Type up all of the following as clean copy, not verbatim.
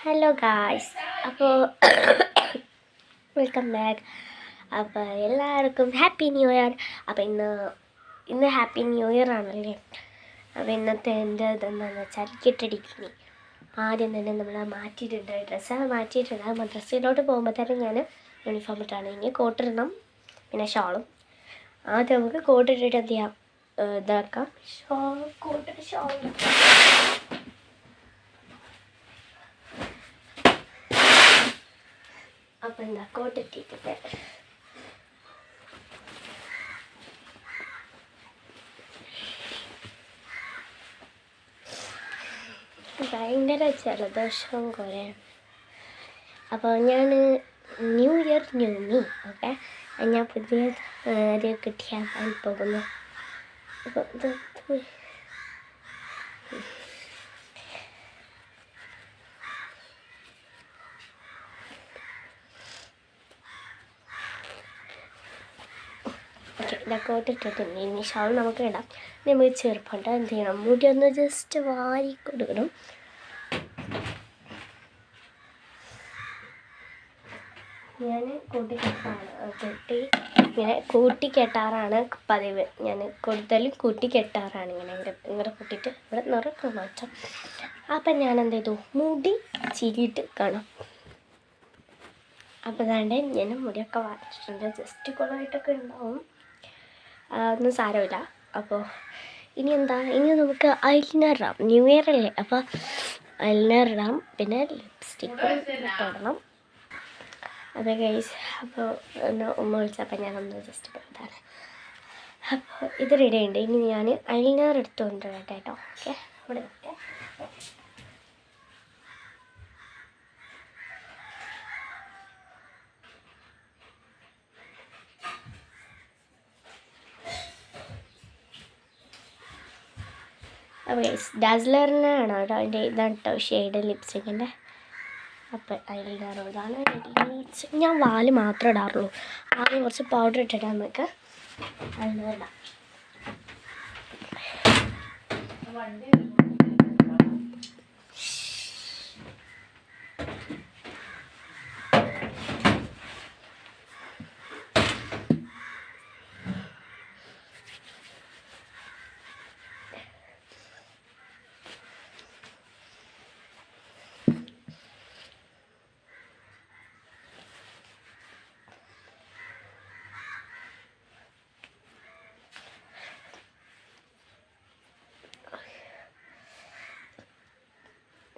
Hello guys, അപ്പോൾ welcome back. അപ്പോൾ എല്ലാവർക്കും ഹാപ്പി ന്യൂ ഇയർ. അപ്പോൾ ഇന്ന് ഹാപ്പി ന്യൂ ഇയർ ആണല്ലേ. അപ്പോൾ ഇന്നത്തെ എൻ്റെ ഇതെന്താണെന്ന് വെച്ചാൽ കിട്ടടിക്കുന്നു. ആദ്യം തന്നെ നമ്മൾ മാറ്റിയിട്ടുണ്ട്, ഡ്രസ്സ് മാറ്റിയിട്ടുണ്ട്. മദ്രസയിലോട്ട് പോകുമ്പോൾ തന്നെ ഞാൻ യൂണിഫോം ഇട്ടാണ്. ഇനി കോട്ടിടണം, പിന്നെ ഷോളും. ആദ്യം നമുക്ക് കോട്ടിട്ടിട്ട് എന്ത് ചെയ്യാം, ഇതാക്കാം. കോട്ടിട്ട് ഷോൾ അപ്പം എന്താ കോട്ടിട്ടിട്ട് ഭയങ്കര ജലദോഷവും കുറയാണ്. അപ്പോൾ ഞാൻ new year new me. Okay, ഞാൻ പുതിയ ഒരു കിട്ടിയാൻ പോകുന്നു. അപ്പോൾ ഇത് ഇതൊക്കെ ഇട്ടിട്ടുണ്ട്. ഇനി ഷാൾ നമുക്ക് ഇടാം. നമുക്ക് ചെറുപ്പുണ്ട് എന്ത് ചെയ്യണം, മുടി ഒന്ന് ജസ്റ്റ് വാരി കൊടുക്കണം. ഞാൻ കൂട്ടി കെട്ടാറാണ് പതിവ്. ഞാൻ കൂടുതലും കൂട്ടി കെട്ടാറാണ്. ഇങ്ങനെ കൂട്ടിയിട്ട് ഇവിടെ നിറക്കണം മാറ്റം. അപ്പം ഞാൻ എന്ത് ചെയ്തു, മുടി ചീകിയിട്ട് കാണാം. അപ്പോൾ അതാണ്ട് ഞാൻ മുടിയൊക്കെ വാരിച്ചിട്ടുണ്ട്. ജസ്റ്റ് കുളമായിട്ടൊക്കെ ഉണ്ടാവും, ഒന്നും സാരമില്ല. അപ്പോൾ ഇനി നമുക്ക് ഐലൈനർ ഇടാം. ന്യൂ ഇയർ അല്ലേ, അപ്പോൾ ഐലൈനർ ഇടാം. പിന്നെ ലിപ്സ്റ്റിക്കും ഇടണം. അപ്പോൾ ഗൈസ്, അപ്പോൾ ഉമ്മ വിളിച്ചപ്പോൾ ഞാനൊന്ന് ജസ്റ്റ് പോയതാണ്. അപ്പോൾ ഇത് റെഡി ഉണ്ട്. ഇനി ഞാൻ ഐലൈനർ എടുത്തുകൊണ്ട് കേട്ടോ. ഓക്കെ, ഇവിടെ ഓക്കെ. അപ്പോൾ ഗൈസ്, ഡാസ്ലറിനാണ് കേട്ടോ അതിൻ്റെ ഇതാണ് കേട്ടോ ഷെയ്ഡ് ലിപ്സ്റ്റിക്കിൻ്റെ. അപ്പോൾ ഐലൈനർ ഇതാണ്. ഞാൻ വാല് മാത്രമേ ഇടാറുള്ളൂ. ആദ്യം കുറച്ച് പൗഡർ ഇട്ടിട്ട് നമുക്ക് ഐലൈനർ ഇടാം.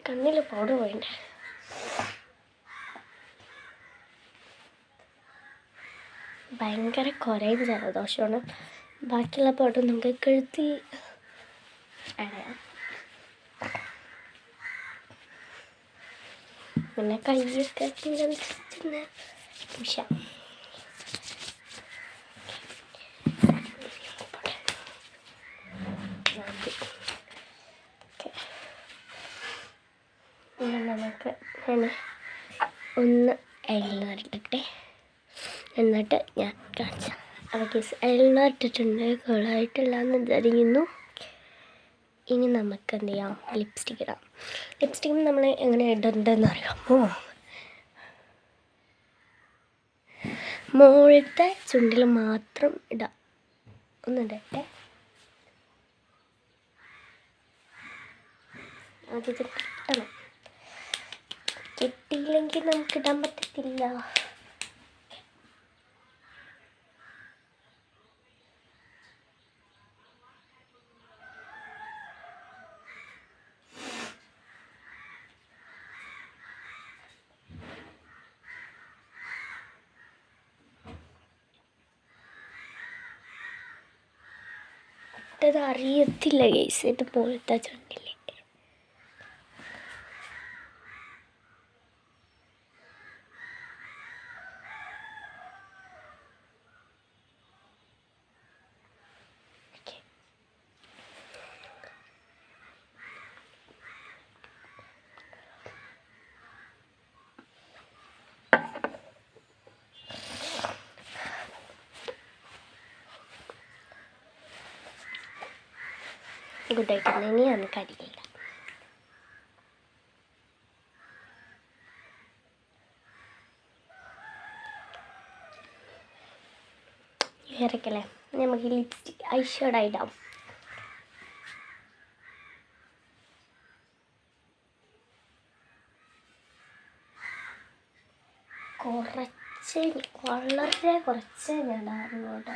കണ്ണിൽ പൗഡർ പോയിട്ടുണ്ട്. ഭയങ്കര കുറയും ജലദോഷമാണ്. ബാക്കിയുള്ള പൗഡർ നമുക്ക് കഴുത്തിൽ അടയാം. പിന്നെ കയ്യൊക്കെ പൂശാം. നമുക്ക് ഒന്ന് ഐലൈനർ ഇട്ടിട്ടെ, എന്നിട്ട് ഞാൻ കാണിച്ചാം. അപ്പോൾ കേസ് ഐലൈനർ ഇട്ടിട്ടുണ്ട്, കോളായിട്ടില്ലാന്ന് വിചാരിക്കുന്നു. ഇനി നമുക്ക് എന്ത് ചെയ്യാം, ലിപ്സ്റ്റിക്ക് ഇടാം. ലിപ്സ്റ്റിക്ക് നമ്മൾ എങ്ങനെ ഇടേണ്ടതെന്ന് അറിയാമോ? മുകളിലത്തെ ചുണ്ടിൽ മാത്രം ഇടാം. ഒന്നിടട്ടെ, അത് കിട്ടണം. കിട്ടിയില്ലെങ്കിൽ നമുക്ക് ഇടാൻ പറ്റത്തില്ല. ഇട്ടത് അറിയത്തില്ല ഗൈസ്, ഇതുപോലത്തെ ചുണ്ടില്ലേ. ഗുഡായിട്ട് ഇനി നമുക്ക് അരിയില്ല. ഇറക്കല്ലേ നമുക്ക് ലിപ്സ്റ്റിക് ഐ ഷേഡ് ആയിടാം. വളരെ കുറച്ച് ഞാൻ ഇടാറുള്ളൂ കേട്ടോ.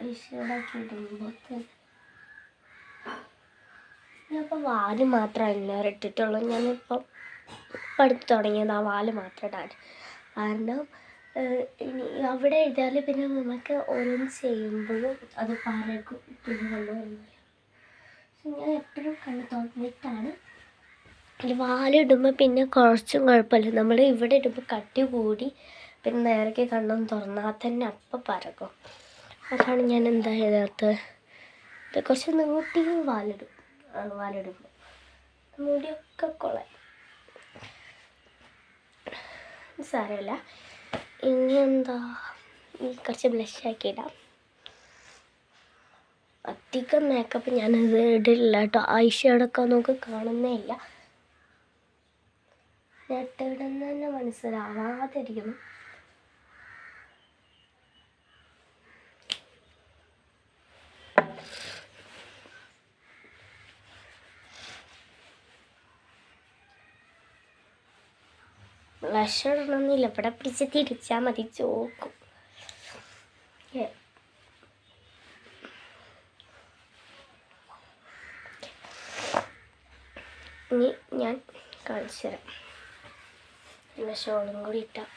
ഐ ഷേഡാക്കി ഇടുമ്പോൾ ഞാനിപ്പോൾ വാല് മാത്രം ഐലൈനർ ഇട്ടിട്ടുള്ളൂ. ഞാനിപ്പം പഠിച്ചു തുടങ്ങിയത് ആ വാല് മാത്രം ഇടാൻ. കാരണം ഇനി അവിടെ എഴുതിയാൽ പിന്നെ നമുക്ക് ഓരോന്ന് ചെയ്യുമ്പോഴും അത് പരക്കും, പിന്നെ കൊണ്ടുവരുന്നില്ല. ഞാൻ എപ്പോഴും കണ്ണ് തുറന്നിട്ടാണ്. വാലിടുമ്പോൾ പിന്നെ കുറച്ചും കുഴപ്പമില്ല. നമ്മൾ ഇവിടെ ഇടുമ്പോൾ കട്ടി കൂടി പിന്നെ നേരത്തെ കണ്ണൊന്ന് തുറന്നാൽ തന്നെ അപ്പം പരക്കും. അതാണ് ഞാൻ എന്താ ഇതിനകത്ത് കുറച്ച് നീട്ടിയും വാലിടുമ്പോൾ മുടിയൊക്കെ കൊള്ളാം. സാരമില്ല. ഇനി എന്താ കുറച്ച് ബ്ലഷാക്കി ഇടാം. അധികം മേക്കപ്പ് ഞാനത് ഇടില്ല കേട്ടോ. ഐ ഷേഡൊക്കെ നമുക്ക് കാണുന്നേ ഇല്ല. ഇടുന്ന തന്നെ മനസ്സിലാവാതിരിക്കുന്നു. ബ്ലഷ് ഇടണമെന്നില്ല, ഇവിടെ പിടിച്ച് തിരിച്ചാൽ മതി, ചോക്കും. ഇനി ഞാൻ കാണിച്ചു തരാം. ഷോളും കൂടി ഇട്ടാം.